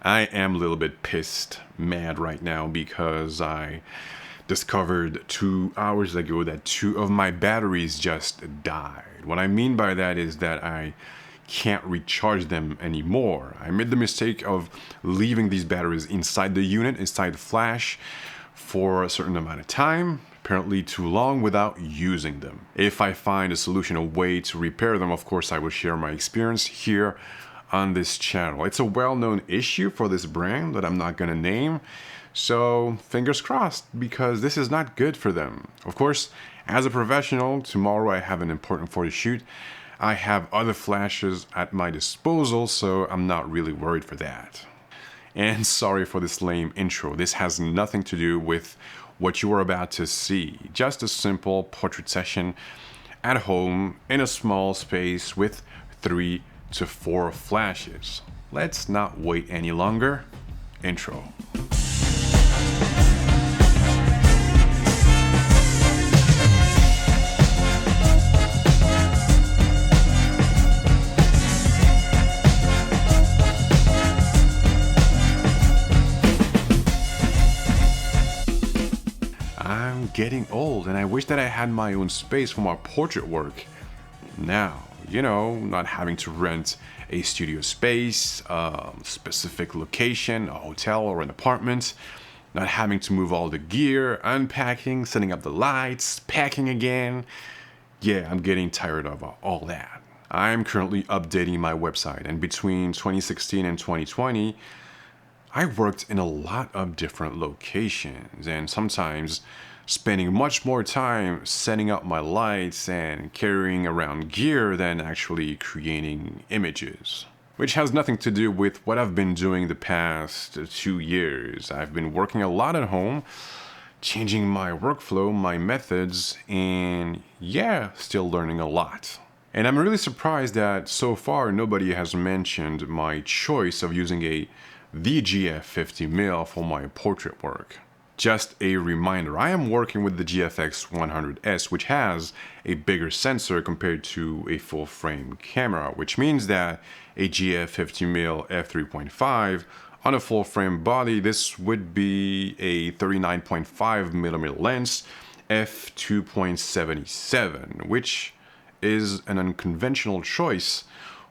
I am a little bit mad right now because I discovered 2 hours ago that 2 of my batteries just died. What I mean by that is that I can't recharge them anymore. I made the mistake of leaving these batteries inside the unit, inside the flash, for a certain amount of time, apparently too long, without using them. If I find a solution, a way to repair them, of course I will share my experience here on this channel. It's a well-known issue for this brand that I'm not gonna name, so fingers crossed, because this is not good for them. Of course, as a professional, tomorrow I have an important photo shoot. I have other flashes at my disposal, so I'm not really worried for that. And sorry for this lame intro. This has nothing to do with what you are about to see. Just a simple portrait session at home in a small space with 3 to 4 flashes. Let's not wait any longer. Intro. I'm getting old and I wish that I had my own space for my portrait work. Now, not having to rent a studio space, a specific location, a hotel or an apartment, not having to move all the gear, unpacking, setting up the lights, packing again. Yeah, I'm getting tired of all that. I'm currently updating my website, and between 2016 and 2020, I worked in a lot of different locations, and sometimes spending much more time setting up my lights and carrying around gear than actually creating images. Which has nothing to do with what I've been doing the past 2 years. I've been working a lot at home, changing my workflow, my methods, and still learning a lot. And I'm really surprised that so far nobody has mentioned my choice of using the GF50mm for my portrait work. Just a reminder, I am working with the GFX100S, which has a bigger sensor compared to a full frame camera, which means that a GF50mm f3.5 on a full frame body, this would be a 39.5mm lens f2.77, which is an unconventional choice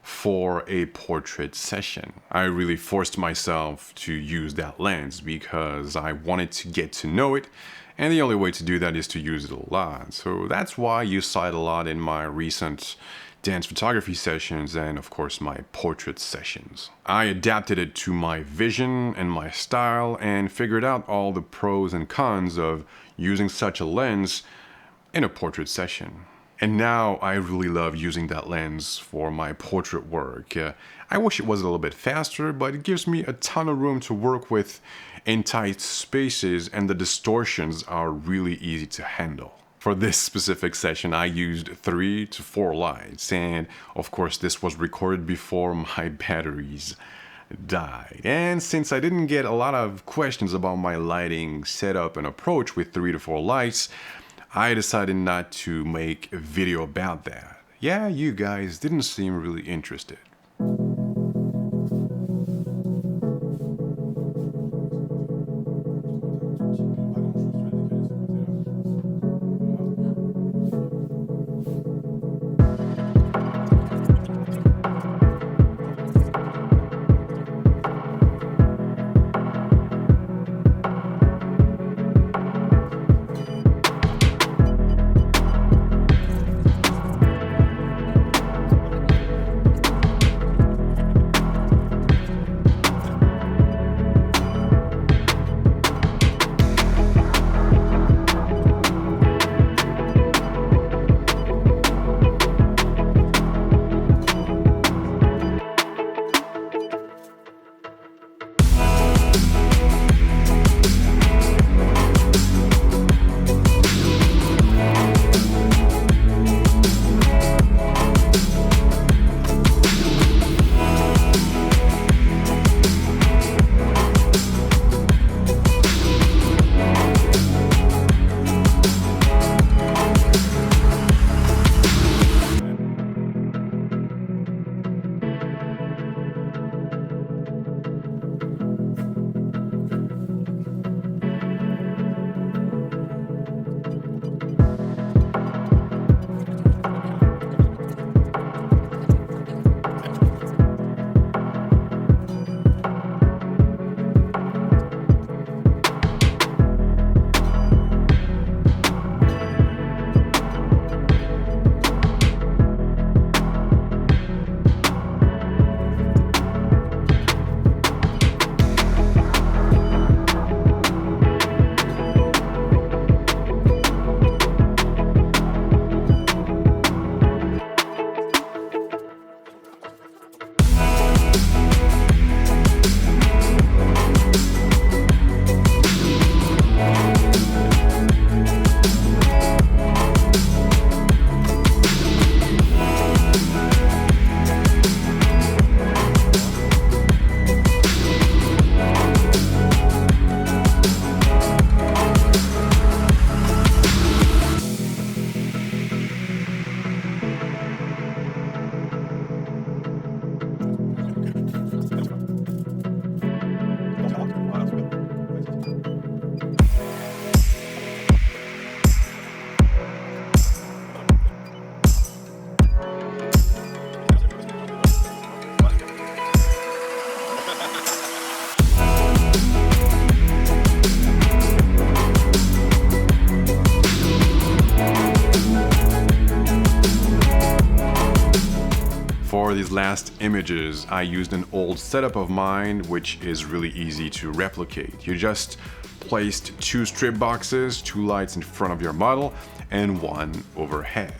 for a portrait session. I really forced myself to use that lens because I wanted to get to know it, and the only way to do that is to use it a lot. So that's why you saw it a lot in my recent dance photography sessions and of course my portrait sessions. I adapted it to my vision and my style and figured out all the pros and cons of using such a lens in a portrait session. And now I really love using that lens for my portrait work. I wish it was a little bit faster, but it gives me a ton of room to work with in tight spaces, and the distortions are really easy to handle. For this specific session, I used 3 to 4 lights, and of course this was recorded before my batteries died. And since I didn't get a lot of questions about my lighting setup and approach with 3 to 4 lights, I decided not to make a video about that. Yeah, you guys didn't seem really interested. last images, I used an old setup of mine, which is really easy to replicate. You just placed 2 strip boxes, 2 lights in front of your model, and 1 overhead.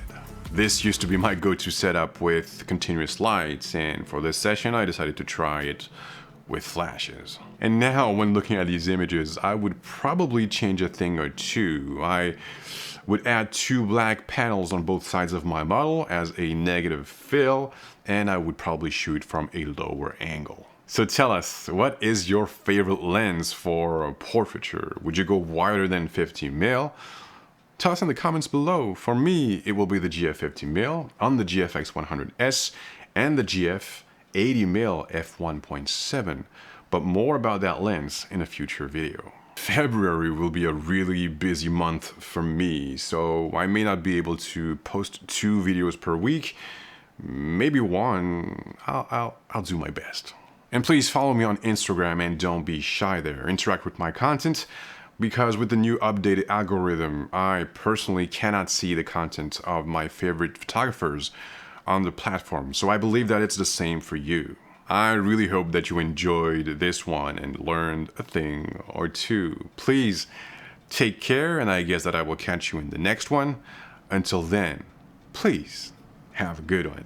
This used to be my go-to setup with continuous lights, and for this session I decided to try it with flashes. And now when looking at these images, I would probably change a thing or two. I would add 2 black panels on both sides of my model as a negative fill, and I would probably shoot from a lower angle. So tell us, what is your favorite lens for portraiture? Would you go wider than 50mm? Tell us in the comments below. For me, it will be the GF50mm on the GFX 100S and the GF 80mm f1.7, but more about that lens in a future video. February will be a really busy month for me, so I may not be able to post 2 videos per week, maybe 1. I'll do my best. And please follow me on Instagram and don't be shy there. Interact with my content, because with the new updated algorithm, I personally cannot see the content of my favorite photographers on the platform, so I believe that it's the same for you. I really hope that you enjoyed this one and learned a thing or two. Please take care, and I guess that I will catch you in the next one. Until then, please have a good one.